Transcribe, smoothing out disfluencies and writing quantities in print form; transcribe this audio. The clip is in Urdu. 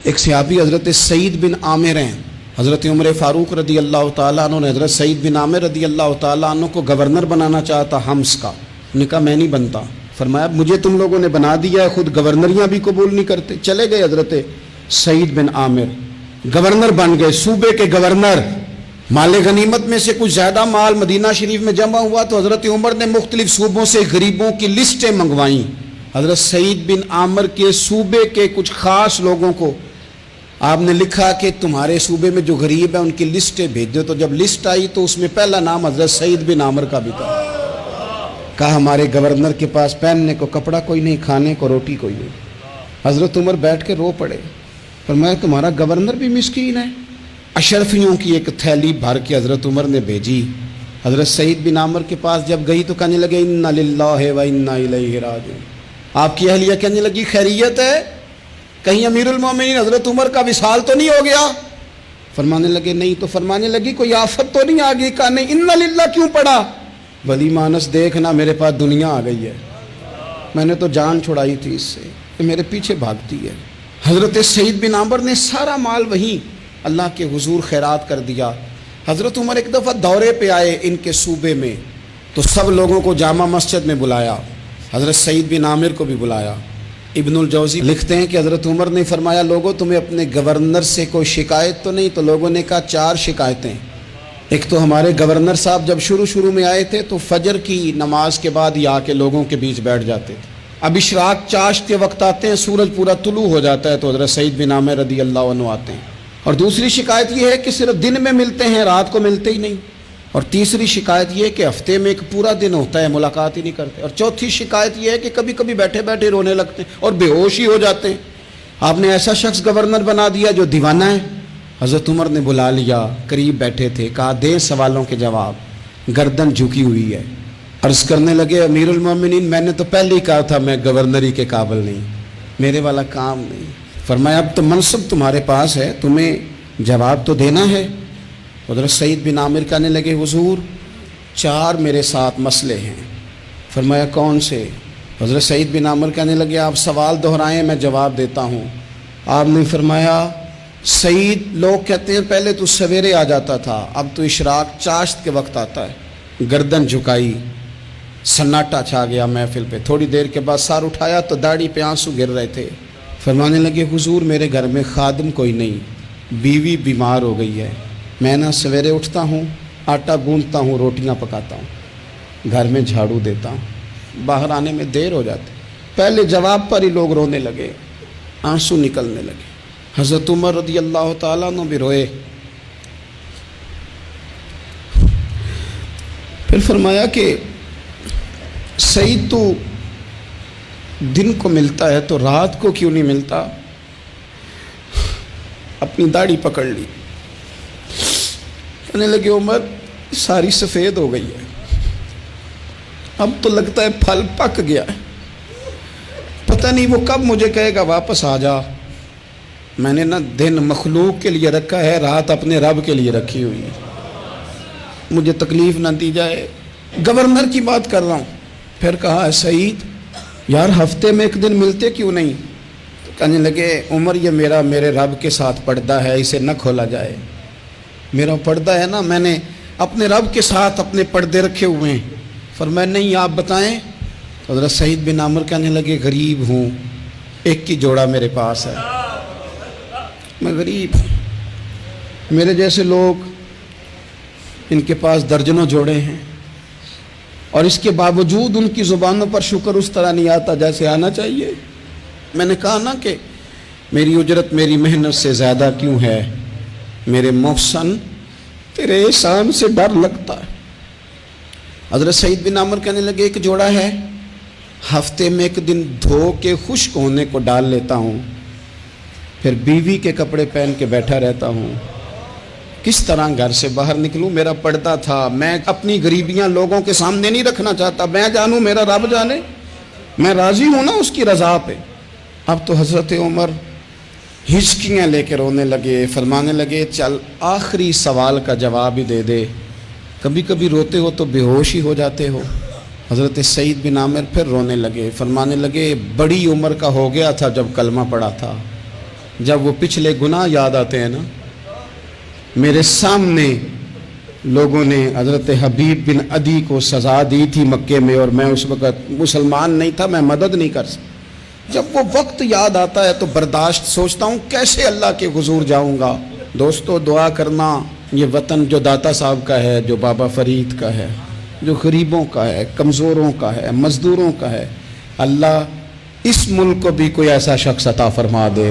ایک صحابی حضرت سعید بن عامر ہیں، حضرت عمر فاروق رضی اللہ تعالیٰ عنہ نے حضرت سعید بن عامر رضی اللہ تعالیٰ عنہ کو گورنر بنانا چاہتا حمص کا. انہوں نے کہا میں نہیں بنتا. فرمایا مجھے تم لوگوں نے بنا دیا ہے، خود گورنریاں بھی قبول نہیں کرتے. چلے گئے حضرت سعید بن عامر، گورنر بن گئے، صوبے کے گورنر. مال غنیمت میں سے کچھ زیادہ مال مدینہ شریف میں جمع ہوا تو حضرت عمر نے مختلف صوبوں سے غریبوں کی لسٹیں منگوائیں. حضرت سعید بن عامر کے صوبے کے کچھ خاص لوگوں کو آپ نے لکھا کہ تمہارے صوبے میں جو غریب ہیں ان کی لسٹیں بھیج دو. تو جب لسٹ آئی تو اس میں پہلا نام حضرت سعید بن عامر کا بھی تھا. کہا ہمارے گورنر کے پاس پہننے کو کپڑا کوئی نہیں، کھانے کو روٹی کوئی نہیں. حضرت عمر بیٹھ کے رو پڑے. فرمایا تمہارا گورنر بھی مسکین ہے. اشرفیوں کی ایک تھیلی بھر کے حضرت عمر نے بھیجی. حضرت سعید بن عامر کے پاس جب گئی تو کہنے لگے انا للہ و انا الیہ راجعون. آپ کی اہلیہ کہنے لگی خیریت ہے، کہیں امیر المومنین حضرت عمر کا وصال تو نہیں ہو گیا؟ فرمانے لگے نہیں. تو فرمانے لگی کوئی آفت تو نہیں آ گئی؟ کہا نہیں. انا للہ کیوں پڑھا؟ ولی مانس دیکھنا میرے پاس دنیا آ گئی ہے، میں نے تو جان چھڑائی تھی اس سے، کہ میرے پیچھے بھاگتی ہے. حضرت سعید بن عامر نے سارا مال وہیں اللہ کے حضور خیرات کر دیا. حضرت عمر ایک دفعہ دورے پہ آئے ان کے صوبے میں تو سب لوگوں کو جامع مسجد میں بلایا، حضرت سعید بن عامر کو بھی بلایا. ابن الجوزی لکھتے ہیں کہ حضرت عمر نے فرمایا لوگوں تمہیں اپنے گورنر سے کوئی شکایت تو نہیں؟ تو لوگوں نے کہا 4 شکایتیں. ایک تو ہمارے گورنر صاحب جب شروع میں آئے تھے تو فجر کی نماز کے بعد ہی آ کے لوگوں کے بیچ بیٹھ جاتے تھے. اب اشراق چاشت کے وقت آتے ہیں، سورج پورا طلوع ہو جاتا ہے تو حضرت سعید بن عامر رضی اللہ عنہ آتے ہیں. اور دوسری شکایت یہ ہے کہ صرف دن میں ملتے ہیں، رات کو ملتے ہی نہیں. اور تیسری شکایت یہ ہے کہ ہفتے میں ایک پورا دن ہوتا ہے ملاقات ہی نہیں کرتے. اور چوتھی شکایت یہ ہے کہ کبھی کبھی بیٹھے بیٹھے رونے لگتے ہیں اور بے ہوش ہی ہو جاتے ہیں. آپ نے ایسا شخص گورنر بنا دیا جو دیوانہ ہے. حضرت عمر نے بلا لیا، قریب بیٹھے تھے، کہا دیں سوالوں کے جواب. گردن جھکی ہوئی ہے. عرض کرنے لگے امیر المومنین میں نے تو پہلے ہی کہا تھا میں گورنری کے قابل نہیں، میرے والا کام نہیں. فرمایا اب تو منصب تمہارے پاس ہے، تمہیں جواب تو دینا ہے. حضرت سعید بن عامر کہنے لگے حضور 4 میرے ساتھ مسئلے ہیں. فرمایا کون سے؟ حضرت سعید بن عامر کہنے لگے آپ سوال دہرائیں میں جواب دیتا ہوں. آپ نے فرمایا سعید لوگ کہتے ہیں پہلے تو سویرے آ جاتا تھا، اب تو اشراق چاشت کے وقت آتا ہے. گردن جھکائی، سناٹا چھا گیا محفل پہ. تھوڑی دیر کے بعد سار اٹھایا تو داڑھی پہ آنسو گر رہے تھے. فرمانے لگے حضور میرے گھر میں خادم کوئی نہیں، بیوی بیمار ہو گئی ہے. میں نہ سویرے اٹھتا ہوں، آٹا گوندتا ہوں، روٹیاں پکاتا ہوں، گھر میں جھاڑو دیتا ہوں، باہر آنے میں دیر ہو جاتی. پہلے جواب پر ہی لوگ رونے لگے، آنسو نکلنے لگے. حضرت عمر رضی اللہ تعالیٰ عنہ بھی روئے. پھر فرمایا کہ سعید تو دن کو ملتا ہے تو رات کو کیوں نہیں ملتا؟ اپنی داڑھی پکڑ لی. کہنے لگے عمر ساری سفید ہو گئی ہے، اب تو لگتا ہے پھل پک گیا ہے، پتہ نہیں وہ کب مجھے کہے گا واپس آ جا. میں نے نا دن مخلوق کے لیے رکھا ہے، رات اپنے رب کے لیے رکھی ہوئی ہے، مجھے تکلیف نہ دی جائے. گورنر کی بات کر رہا ہوں. پھر کہا سعید یار ہفتے میں ایک دن ملتے کیوں نہیں؟ تو کہنے لگے عمر یہ میرے رب کے ساتھ پردہ ہے، اسے نہ کھولا جائے. میرا پردہ ہے نا، میں نے اپنے رب کے ساتھ اپنے پردے رکھے ہوئے ہیں. فرمایا نہیں آپ بتائیں. حضرت سعید بن عامر کہنے لگے غریب ہوں، ایک ہی جوڑا میرے پاس ہے، میں غریب ہوں. میرے جیسے لوگ ان کے پاس درجنوں جوڑے ہیں اور اس کے باوجود ان کی زبانوں پر شکر اس طرح نہیں آتا جیسے آنا چاہیے. میں نے کہا نا کہ میری اجرت میری محنت سے زیادہ کیوں ہے؟ میرے محسن تیرے احسان سے ڈر لگتا ہے. حضرت سعید بن عامر کہنے لگے ایک جوڑا ہے، ہفتے میں ایک دن دھو کے خشک ہونے کو ڈال لیتا ہوں، پھر بیوی کے کپڑے پہن کے بیٹھا رہتا ہوں. کس طرح گھر سے باہر نکلوں؟ میرا پردہ تھا، میں اپنی غریبیاں لوگوں کے سامنے نہیں رکھنا چاہتا. میں جانوں میرا رب جانے، میں راضی ہوں نا اس کی رضا پہ. اب تو حضرت عمر ہچکیاں لے کے رونے لگے. فرمانے لگے چل آخری سوال کا جواب ہی دے دے، کبھی کبھی روتے ہو تو بے ہوش ہی ہو جاتے ہو. حضرت سعید بن عامر پھر رونے لگے. فرمانے لگے بڑی عمر کا ہو گیا تھا جب کلمہ پڑھا تھا، جب وہ پچھلے گناہ یاد آتے ہیں نا، میرے سامنے لوگوں نے حضرت حبیب بن عدی کو سزا دی تھی مکے میں، اور میں اس وقت مسلمان نہیں تھا، میں مدد نہیں کر سکتا۔ جب وہ وقت یاد آتا ہے تو برداشت، سوچتا ہوں کیسے اللہ کے حضور جاؤں گا۔ دوستو دعا کرنا، یہ وطن جو داتا صاحب کا ہے، جو بابا فرید کا ہے، جو غریبوں کا ہے، کمزوروں کا ہے، مزدوروں کا ہے، اللہ اس ملک کو بھی کوئی ایسا شخص عطا فرما دے